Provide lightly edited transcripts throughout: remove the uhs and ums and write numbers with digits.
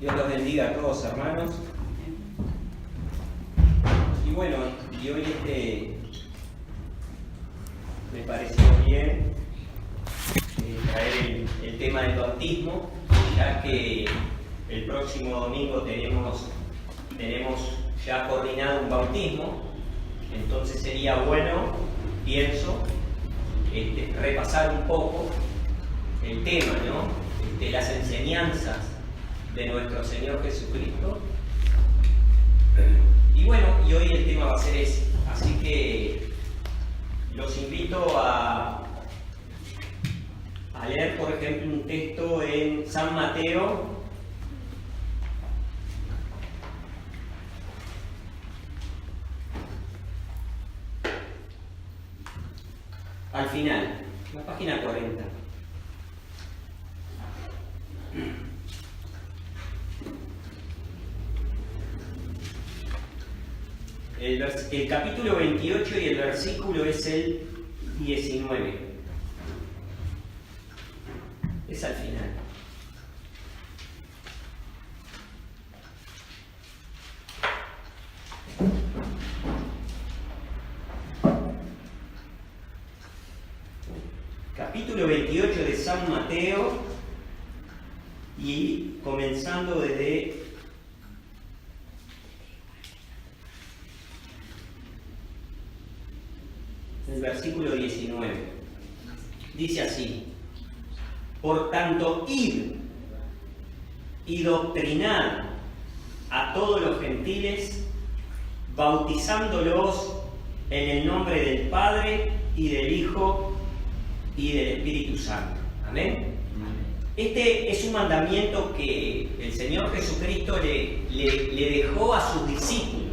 Dios los bendiga a todos, hermanos. Y bueno, y hoy me pareció bien traer el tema del bautismo, ya que el próximo domingo tenemos ya coordinado un bautismo. Entonces sería bueno, pienso, repasar un poco el tema, ¿no? Las enseñanzas de nuestro Señor Jesucristo. Y bueno, y hoy el tema va a ser ese. Así que los invito a leer, por ejemplo, un texto en San Mateo, al final, la página 40. El capítulo 28 y el versículo es el 19. Es al final. Capítulo 28 de San Mateo, y comenzando desde el versículo 19. Dice así: por tanto, id y doctrinad a todos los gentiles, bautizándolos en el nombre del Padre y del Hijo y del Espíritu Santo. Amén. Este es un mandamiento que el Señor Jesucristo le dejó a sus discípulos.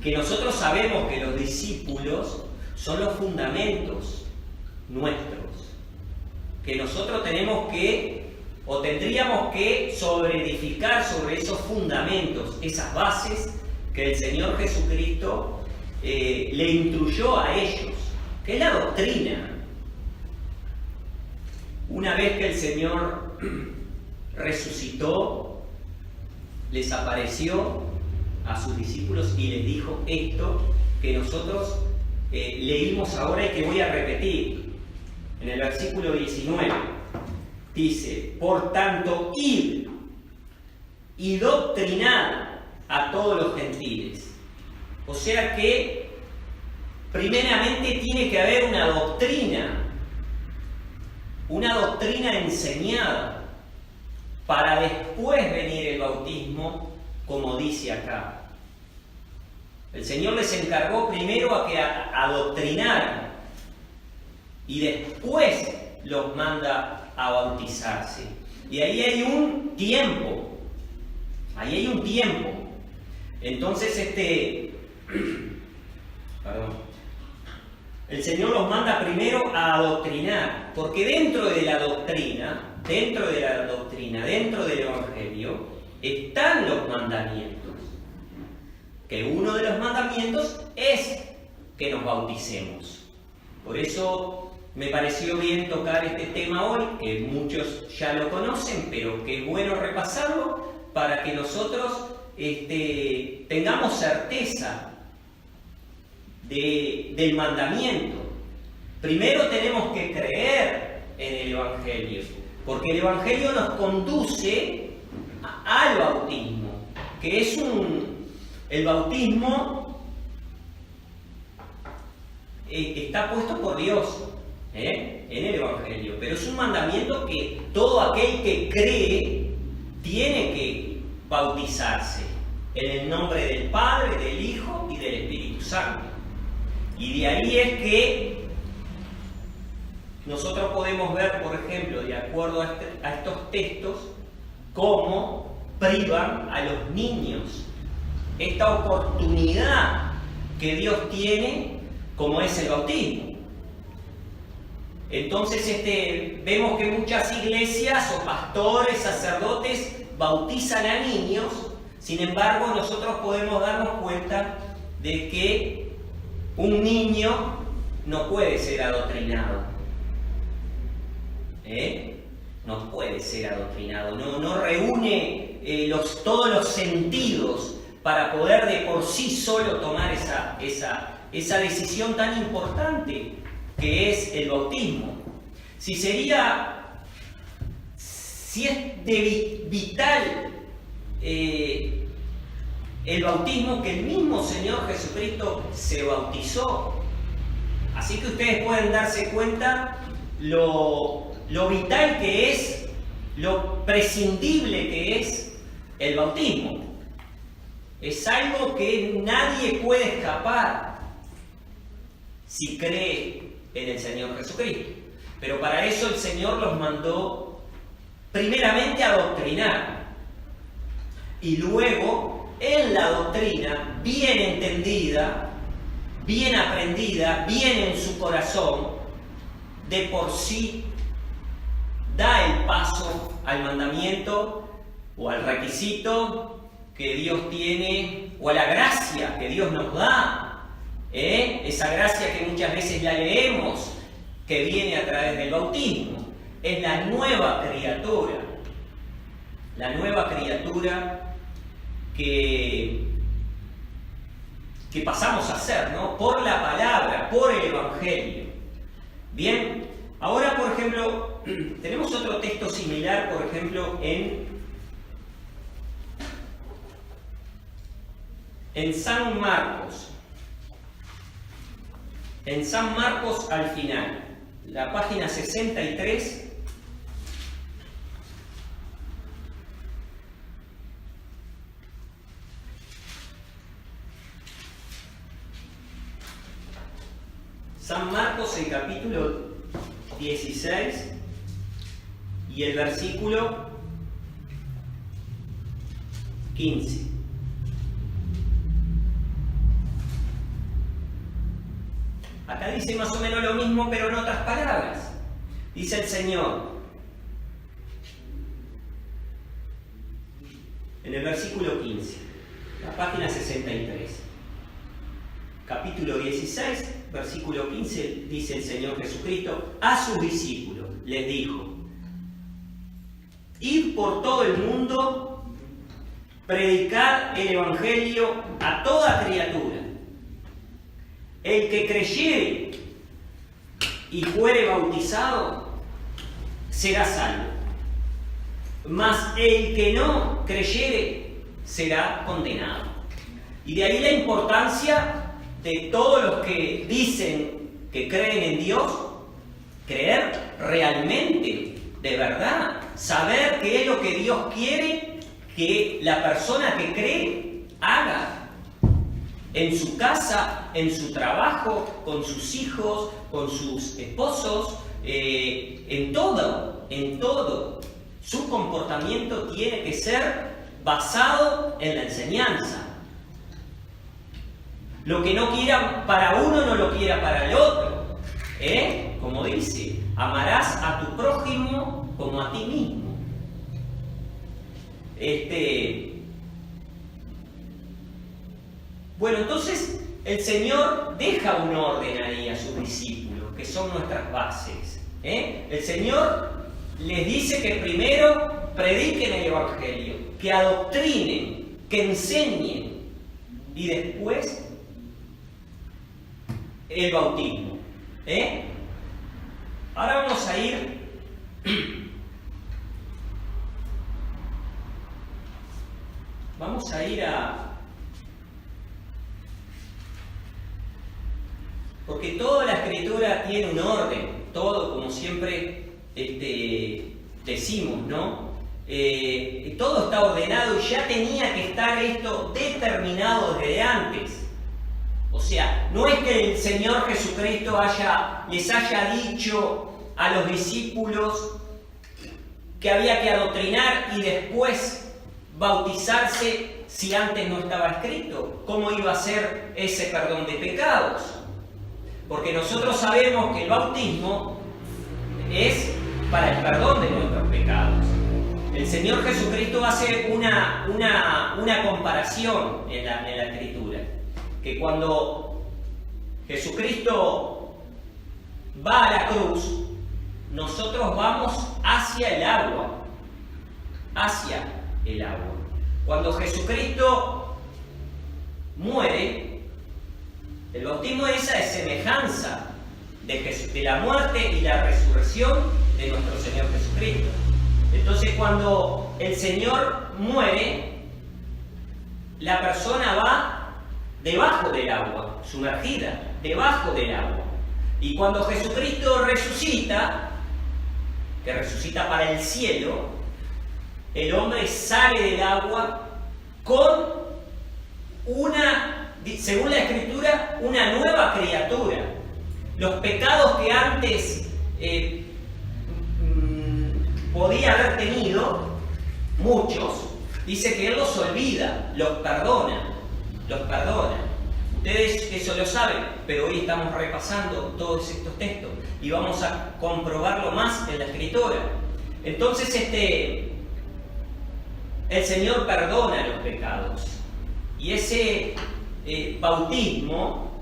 Que nosotros sabemos que los discípulos son los fundamentos nuestros. Que nosotros tenemos que, o tendríamos que sobreedificar sobre esos fundamentos, esas bases que el Señor Jesucristo le instruyó a ellos, que es la doctrina. Una vez que el Señor resucitó, les apareció a sus discípulos y les dijo esto que nosotros leímos ahora y que voy a repetir. En el versículo 19 dice: por tanto, id y doctrinad a todos los gentiles. O sea que primeramente tiene que haber una doctrina enseñada, para después venir el bautismo, como dice acá. El Señor les encargó primero a que adoctrinaran y después los manda a bautizarse. Y ahí hay un tiempo. Entonces el Señor los manda primero a adoctrinar, porque dentro del Evangelio, están los mandamientos. Que uno de los mandamientos es que nos bauticemos. Por eso me pareció bien tocar este tema hoy, que muchos ya lo conocen, pero que es bueno repasarlo para que nosotros tengamos certeza del mandamiento. Primero tenemos que creer en el Evangelio, porque el Evangelio nos conduce al bautismo, que es el bautismo está puesto por Dios en el Evangelio, pero es un mandamiento que todo aquel que cree tiene que bautizarse en el nombre del Padre, del Hijo y del Espíritu Santo. Y de ahí es que nosotros podemos ver, por ejemplo, de acuerdo a estos textos, cómo privan a los niños esta oportunidad que Dios tiene, como es el bautismo. Entonces vemos que muchas iglesias o pastores, sacerdotes bautizan a niños. Sin embargo, nosotros podemos darnos cuenta de que un niño no puede ser adoctrinado. No puede ser adoctrinado, no reúne todos los sentidos para poder de por sí solo tomar esa decisión tan importante que es el bautismo. Si es de vital el bautismo, que el mismo Señor Jesucristo se bautizó. Así que ustedes pueden darse cuenta lo vital que es, lo prescindible que es el bautismo. Es algo que nadie puede escapar si cree en el Señor Jesucristo. Pero para eso el Señor los mandó primeramente a adoctrinar. Y luego, en la doctrina, bien entendida, bien aprendida, bien en su corazón, de por sí da el paso al mandamiento o al requisito que Dios tiene, o a la gracia que Dios nos da, esa gracia que muchas veces la leemos, que viene a través del bautismo. Es la nueva criatura que pasamos a ser, ¿no? Por la palabra, por el Evangelio. Bien, ahora por ejemplo, tenemos otro texto similar, por ejemplo, en San Marcos. En San Marcos al final, la página 63. San Marcos, el capítulo 16 y el versículo 15. Acá dice más o menos lo mismo, pero en otras palabras. Dice el Señor, en el versículo 15, la página 63, capítulo 16, versículo 15, dice el Señor Jesucristo a sus discípulos, les dijo: id por todo el mundo, predicad el Evangelio a toda criatura. El que creyere y fuere bautizado será salvo, mas el que no creyere será condenado. Y de ahí la importancia de todos los que dicen que creen en Dios, creer realmente, de verdad, saber qué es lo que Dios quiere que la persona que cree haga. En su casa, en su trabajo, con sus hijos, con sus esposos, en todo. Su comportamiento tiene que ser basado en la enseñanza. Lo que no quiera para uno, no lo quiera para el otro. Como dice, amarás a tu prójimo como a ti mismo. Bueno, entonces el Señor deja un orden ahí a sus discípulos, que son nuestras bases. El Señor les dice que primero prediquen el Evangelio, que adoctrinen, que enseñen, y después el bautismo. Ahora vamos a ir a... Porque toda la Escritura tiene un orden, todo, como siempre decimos, ¿no? Todo está ordenado y ya tenía que estar esto determinado desde antes. O sea, no es que el Señor Jesucristo les haya dicho a los discípulos que había que adoctrinar y después bautizarse si antes no estaba escrito. ¿Cómo iba a ser ese perdón de pecados? Porque nosotros sabemos que el bautismo es para el perdón de nuestros pecados. El Señor Jesucristo hace una comparación en la Escritura. Que cuando Jesucristo va a la cruz, nosotros vamos hacia el agua. Hacia el agua. Cuando Jesucristo muere, el bautismo es esa semejanza de la muerte y la resurrección de nuestro Señor Jesucristo. Entonces, cuando el Señor muere, la persona va debajo del agua, sumergida, debajo del agua. Y cuando Jesucristo resucita, que resucita para el cielo, el hombre sale del agua con según la Escritura, una nueva criatura. Los pecados que antes podía haber tenido, muchos, dice que Él los olvida, los perdona. Ustedes eso lo saben, pero hoy estamos repasando todos estos textos y vamos a comprobarlo más en la Escritura. Entonces, el Señor perdona los pecados. Y ese bautismo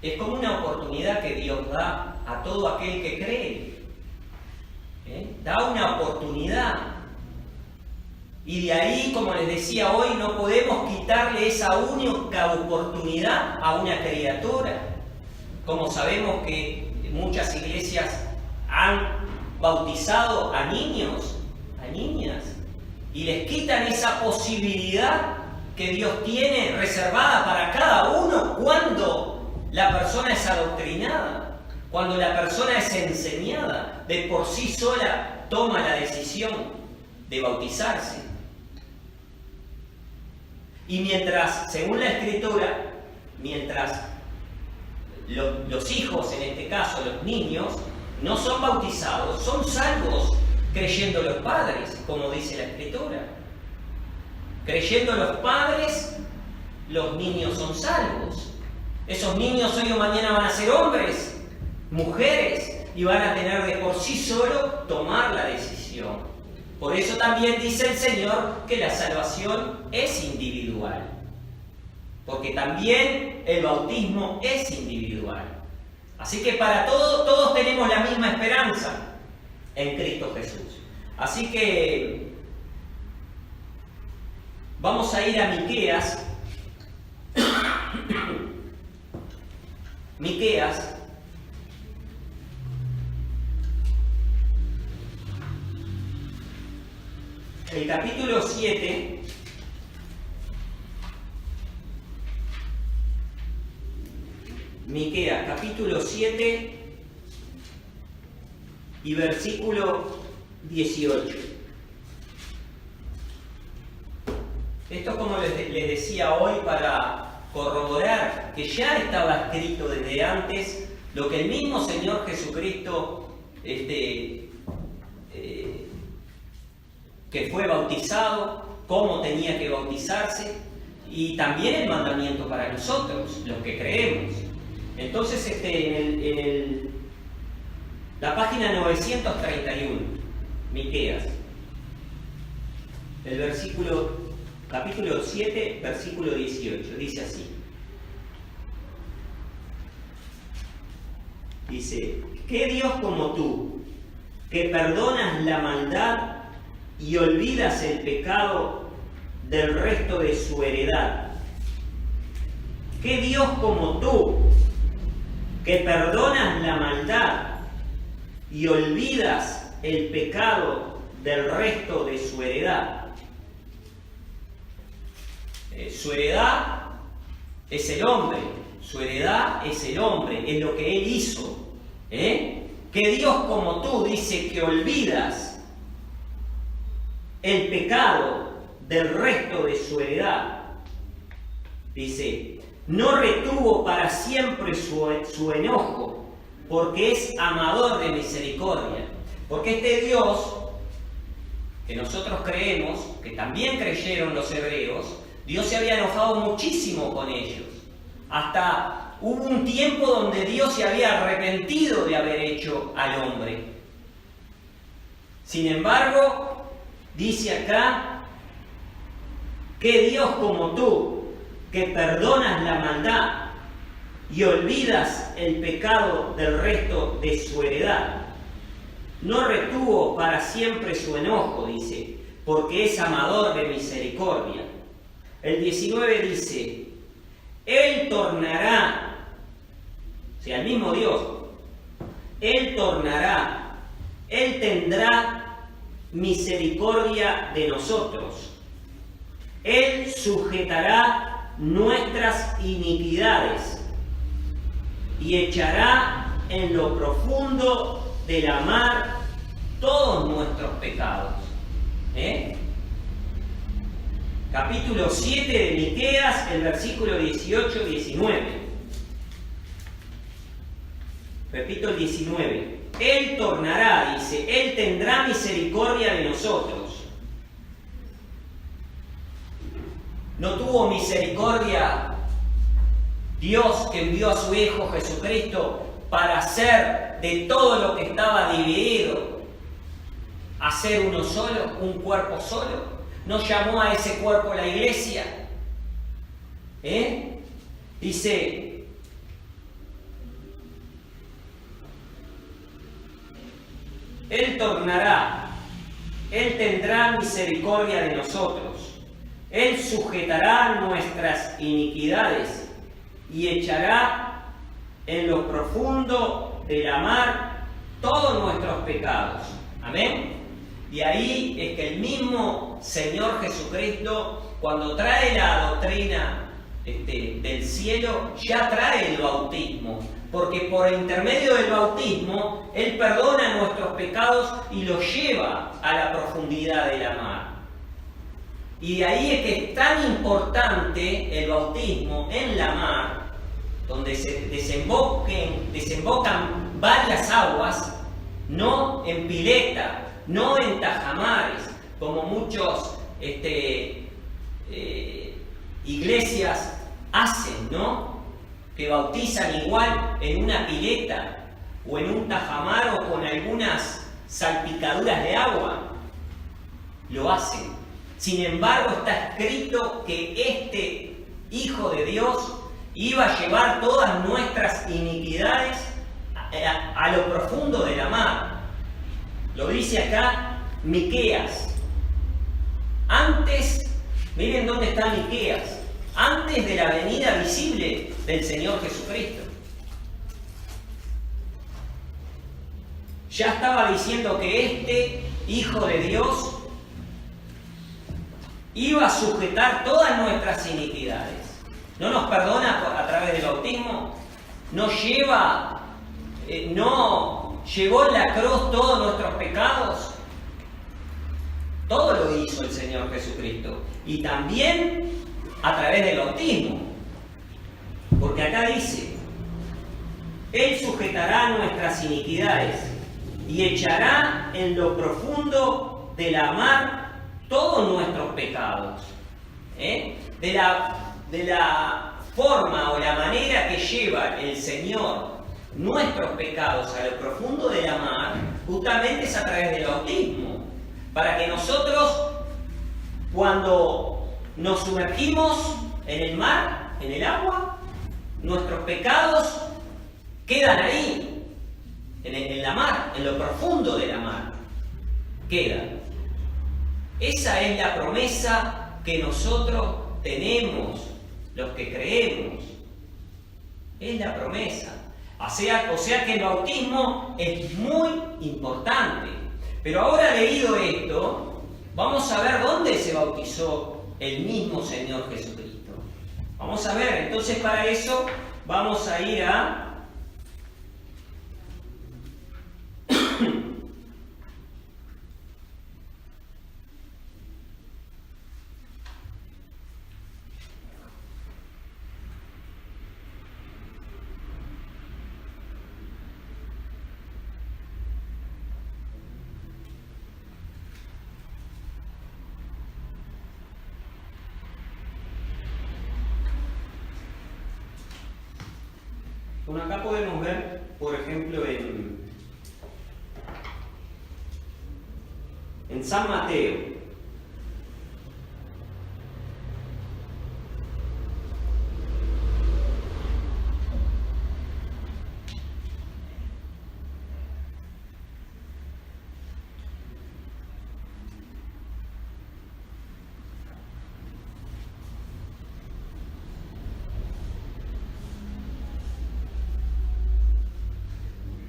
es como una oportunidad que Dios da a todo aquel que cree. Da una oportunidad. Y de ahí, como les decía hoy, no podemos quitarle esa única oportunidad a una criatura. Como sabemos que muchas iglesias han bautizado a niños, a niñas, y les quitan esa posibilidad que Dios tiene reservada para cada uno cuando la persona es adoctrinada, cuando la persona es enseñada, de por sí sola toma la decisión de bautizarse. Y mientras, según la Escritura, mientras los hijos, en este caso los niños, no son bautizados, son salvos creyendo los padres, como dice la Escritura. Creyendo los padres, los niños son salvos. Esos niños hoy o mañana van a ser hombres, mujeres, y van a tener de por sí solo tomar la decisión. Por eso también dice el Señor que la salvación es individual. Porque también el bautismo es individual. Así que para todos tenemos la misma esperanza en Cristo Jesús. Así que vamos a ir a Miqueas. Miqueas. El capítulo 7. Miqueas, capítulo 7 y versículo 18. Esto, como les decía hoy, para corroborar que ya estaba escrito desde antes lo que el mismo Señor Jesucristo, que fue bautizado, cómo tenía que bautizarse, y también el mandamiento para nosotros, los que creemos. Entonces, en la página 931, Miqueas, el capítulo 7, versículo 18, dice así. Dice: ¿qué Dios como tú, que perdonas la maldad y olvidas el pecado del resto de su heredad? ¿Qué Dios como tú, que perdonas la maldad y olvidas el pecado del resto de su heredad? Su heredad es el hombre, su heredad es el hombre, es lo que él hizo. Que Dios como tú, dice, que olvidas el pecado del resto de su heredad. Dice: no retuvo para siempre su enojo, porque es amador de misericordia. Porque este Dios, que nosotros creemos, que también creyeron los hebreos, Dios se había enojado muchísimo con ellos. Hasta hubo un tiempo donde Dios se había arrepentido de haber hecho al hombre. Sin embargo, dice acá: que Dios como tú, que perdonas la maldad y olvidas el pecado del resto de su heredad. No retuvo para siempre su enojo, dice, porque es amador de misericordia. El 19 dice, Él tornará, o sea, el mismo Dios, Él tornará, Él tendrá misericordia de nosotros. Él sujetará nuestras iniquidades y echará en lo profundo de la mar todos nuestros pecados. Capítulo 7 de Miqueas, el versículo 18-19. Repito el 19. Él tornará, dice, Él tendrá misericordia de nosotros. ¿No tuvo misericordia Dios que envió a su Hijo Jesucristo para hacer de todo lo que estaba dividido, hacer uno solo, un cuerpo solo? ¿No llamó a ese cuerpo la iglesia? Dice, Él tornará, Él tendrá misericordia de nosotros, Él sujetará nuestras iniquidades y echará en lo profundo de la mar todos nuestros pecados. Amén. Y ahí es que el mismo Señor Jesucristo, cuando trae la doctrina del cielo, ya trae el bautismo. Porque por intermedio del bautismo, Él perdona nuestros pecados y los lleva a la profundidad de la mar. Y de ahí es que es tan importante el bautismo en la mar, donde se desembocan varias aguas, no en pileta, no en tajamares, como muchos iglesias hacen, ¿no? Que bautizan igual en una pileta o en un tajamar o con algunas salpicaduras de agua. Lo hacen. Sin embargo, está escrito que este Hijo de Dios iba a llevar todas nuestras iniquidades a lo profundo de la mar. Lo dice acá Miqueas. Antes, miren dónde está Miqueas, antes de la venida visible del Señor Jesucristo. Ya estaba diciendo que este Hijo de Dios iba a sujetar todas nuestras iniquidades. ¿No nos perdona a través del bautismo? ¿No llevó en la cruz todos nuestros pecados? Todo lo hizo el Señor Jesucristo. Y también a través del bautismo. Porque acá dice, Él sujetará nuestras iniquidades y echará en lo profundo de la mar todos nuestros pecados. De la forma o la manera que lleva el Señor nuestros pecados a lo profundo de la mar, justamente es a través del bautismo. Para que nosotros, cuando nos sumergimos en el mar, en el agua, nuestros pecados quedan ahí, en la mar, en lo profundo de la mar. Quedan. Esa es la promesa que nosotros tenemos, los que creemos. Es la promesa. O sea que el bautismo es muy importante. Pero ahora, leído esto, vamos a ver dónde se bautizó el mismo Señor Jesucristo. Vamos a ver, entonces para eso vamos a ir a Bueno, acá podemos ver, por ejemplo, en San Mateo.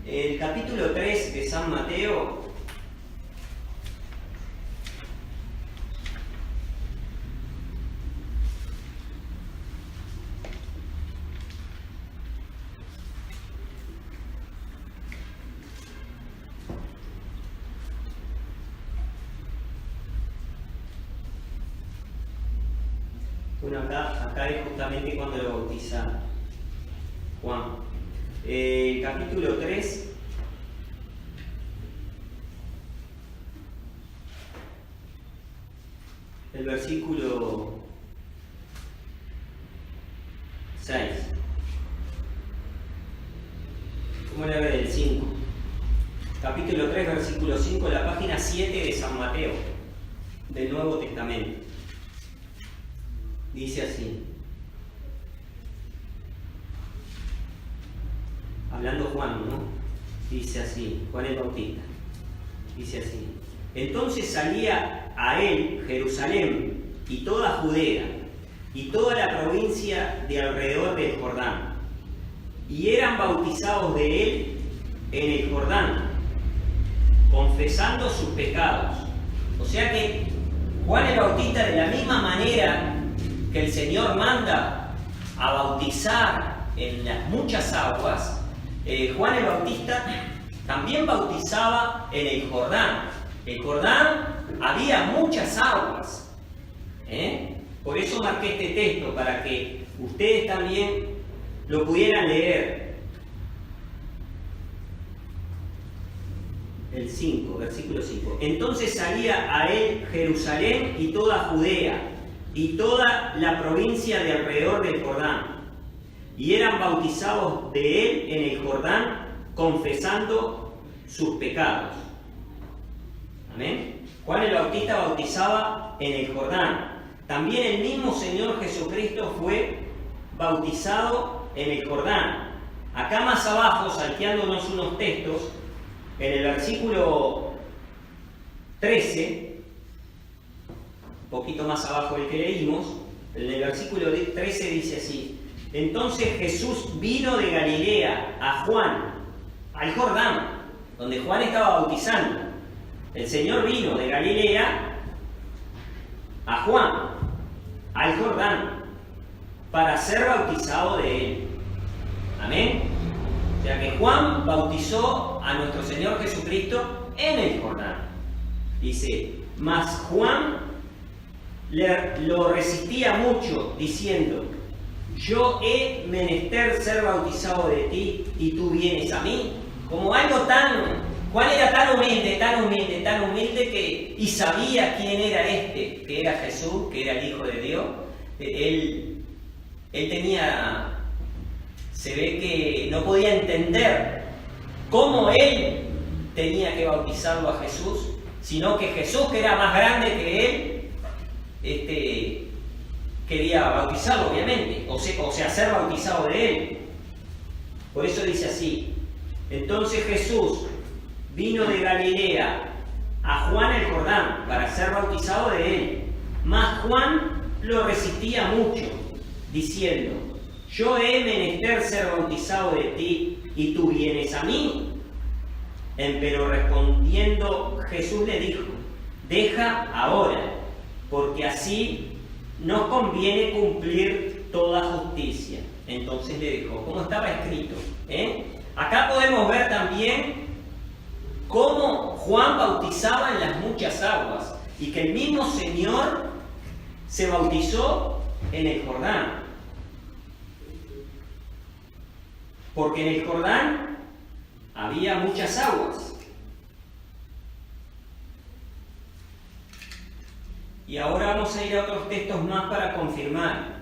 El capítulo 3 de San Mateo bueno, acá es justamente cuando lo bautiza Juan. Capítulo 3. El versículo 6. ¿Cómo le ve del 5? Capítulo 3, versículo 5, la página 7 de San Mateo, del Nuevo Testamento. Dice así. Hablando Juan, ¿no? Dice así, Juan el Bautista. Dice así. Entonces salía a él Jerusalén y toda Judea y toda la provincia de alrededor del Jordán, y eran bautizados de él en el Jordán, confesando sus pecados. O sea que Juan el Bautista, de la misma manera que el Señor manda a bautizar en las muchas aguas, Juan el Bautista también bautizaba en el Jordán. El Jordán había muchas aguas. Por eso marqué este texto, para que ustedes también lo pudieran leer. El 5, versículo 5. Entonces salía a él Jerusalén y toda Judea y toda la provincia de alrededor del Jordán, y eran bautizados de él en el Jordán, confesando sus pecados. Amén. Juan el Bautista bautizaba en el Jordán. También el mismo Señor Jesucristo fue bautizado en el Jordán. Acá más abajo, salteándonos unos textos, en el versículo 13, un poquito más abajo del que leímos, en el versículo 13 dice así: entonces Jesús vino de Galilea a Juan, al Jordán, donde Juan estaba bautizando. El Señor vino de Galilea a Juan, al Jordán, para ser bautizado de él. Amén. O sea que Juan bautizó a nuestro Señor Jesucristo en el Jordán. Dice, mas Juan lo resistía mucho, diciendo: yo he menester ser bautizado de ti, y tú vienes a mí. Como algo tan... Juan era tan humilde y sabía quién era este, que era Jesús, que era el Hijo de Dios. Él tenía... Se ve que no podía entender cómo él tenía que bautizarlo a Jesús, sino que Jesús, que era más grande que él, quería bautizarlo, obviamente, o sea, ser bautizado de él. Por eso dice así: entonces Jesús vino de Galilea a Juan el Jordán para ser bautizado de él. Mas Juan lo resistía mucho, diciendo: yo he menester ser bautizado de ti, y tú vienes a mí. Pero respondiendo Jesús le dijo: deja ahora, porque así nos conviene cumplir toda justicia. Entonces le dijo, como estaba escrito. Acá podemos ver también cómo Juan bautizaba en las muchas aguas, y que el mismo Señor se bautizó en el Jordán. Porque en el Jordán había muchas aguas. Y ahora vamos a ir a otros textos más para confirmar.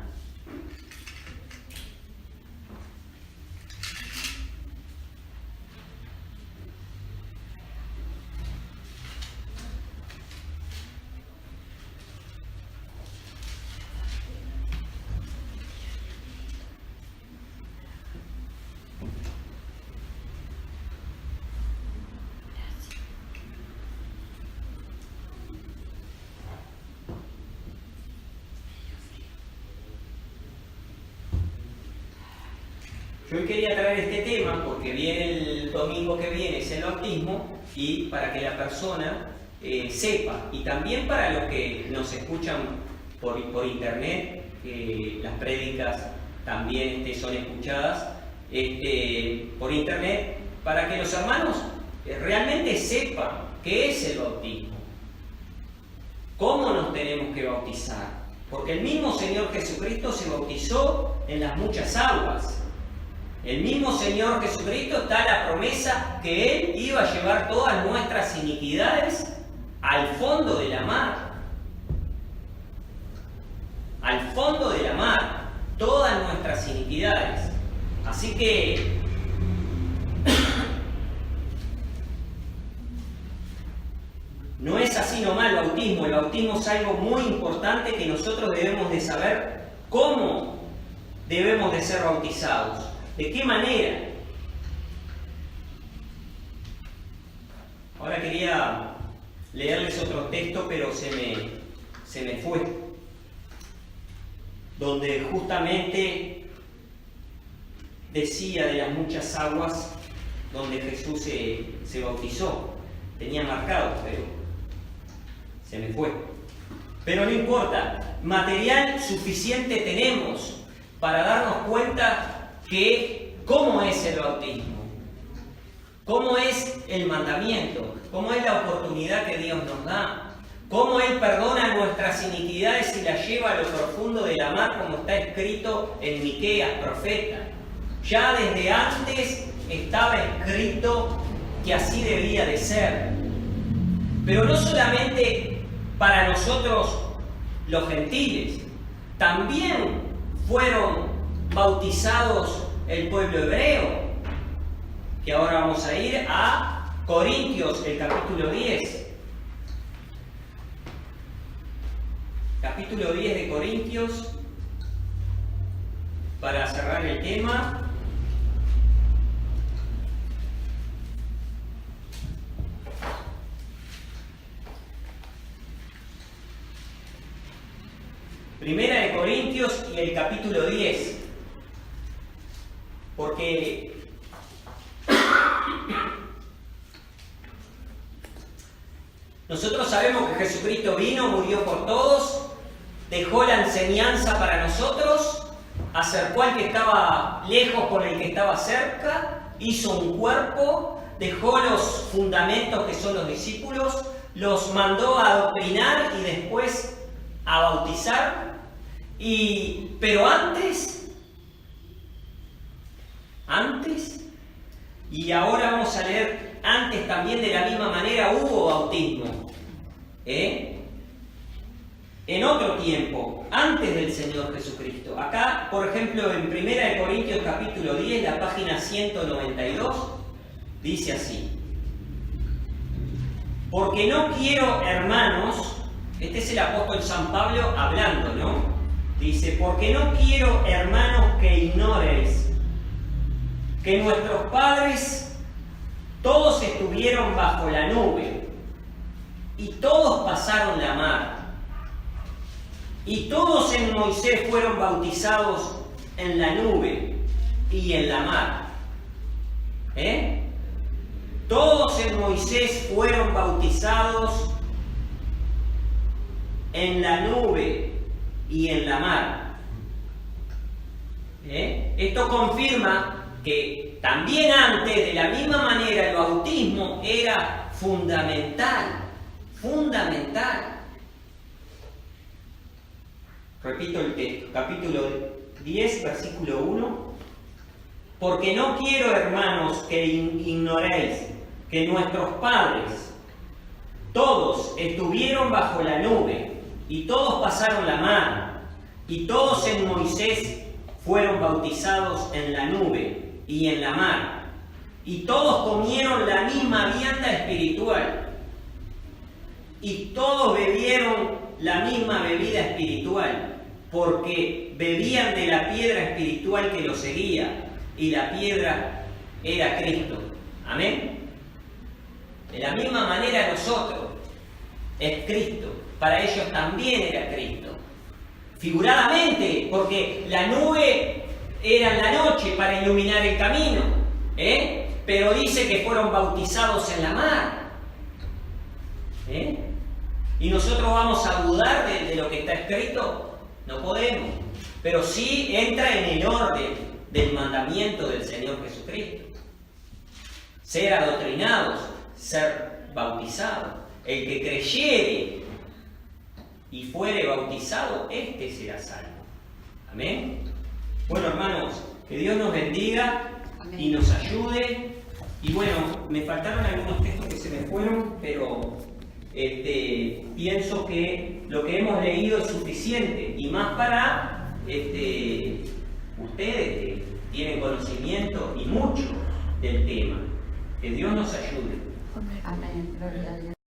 Yo hoy quería traer este tema porque viene el domingo que viene, es el bautismo, y para que la persona sepa, y también para los que nos escuchan por internet, las prédicas también son escuchadas por internet, para que los hermanos realmente sepan qué es el bautismo, cómo nos tenemos que bautizar, porque el mismo Señor Jesucristo se bautizó en las muchas aguas. El mismo Señor Jesucristo está la promesa que Él iba a llevar todas nuestras iniquidades al fondo de la mar. Al fondo de la mar, todas nuestras iniquidades. Así que no es así nomás el bautismo. El bautismo es algo muy importante que nosotros debemos de saber cómo debemos de ser bautizados. ¿De qué manera? Ahora quería leerles otro texto, pero se me fue. Donde justamente decía de las muchas aguas donde Jesús se bautizó. Tenía marcado, pero se me fue. Pero no importa, material suficiente tenemos para darnos cuenta que cómo es el bautismo, cómo es el mandamiento, cómo es la oportunidad que Dios nos da, cómo Él perdona nuestras iniquidades y las lleva a lo profundo de la mar, como está escrito en Miqueas, profeta. Ya desde antes estaba escrito que así debía de ser. Pero no solamente para nosotros los gentiles, también fueron bautizados el pueblo hebreo, que ahora vamos a ir a Corintios, el capítulo 10. Capítulo 10 de Corintios, para cerrar el tema. Primera de Corintios y el capítulo 10. Porque nosotros sabemos que Jesucristo vino, murió por todos, dejó la enseñanza para nosotros, acercó al que estaba lejos con el que estaba cerca, hizo un cuerpo, dejó los fundamentos que son los discípulos, los mandó a adoctrinar y después a bautizar. Pero antes, y ahora vamos a leer, antes también de la misma manera hubo bautismo. En otro tiempo, antes del Señor Jesucristo. Acá, por ejemplo, en 1 Corintios capítulo 10, la página 192, dice así: porque no quiero, hermanos, este es el apóstol San Pablo hablando, ¿no? Dice, porque no quiero, hermanos, que ignoréis que nuestros padres todos estuvieron bajo la nube y todos pasaron la mar y todos en Moisés fueron bautizados en la nube y en la mar. Todos en Moisés fueron bautizados en la nube y en la mar. Esto confirma que también antes, de la misma manera, el bautismo era fundamental. Repito el texto, capítulo 10, versículo 1. Porque no quiero, hermanos, que ignoréis que nuestros padres todos estuvieron bajo la nube y todos pasaron la mar y todos en Moisés fueron bautizados en la nube y en la mar y todos comieron la misma vianda espiritual y todos bebieron la misma bebida espiritual, porque bebían de la piedra espiritual que los seguía, y la piedra era Cristo. Amén. De la misma manera nosotros, es Cristo. Para ellos también era Cristo. Figuradamente, porque la nube era en la noche noche para iluminar el camino, pero dice que fueron bautizados en la mar. ¿Y nosotros vamos a dudar de lo que está escrito? No podemos. Pero sí entra en el orden del mandamiento del Señor Jesucristo. Ser adoctrinados, ser bautizados. El que creyere y fuere bautizado, este será salvo. Amén. Bueno, hermanos, que Dios nos bendiga y nos ayude. Y bueno, me faltaron algunos textos que se me fueron, pero pienso que lo que hemos leído es suficiente, y más para ustedes que tienen conocimiento y mucho del tema. Que Dios nos ayude. Amén. Gloria a Dios.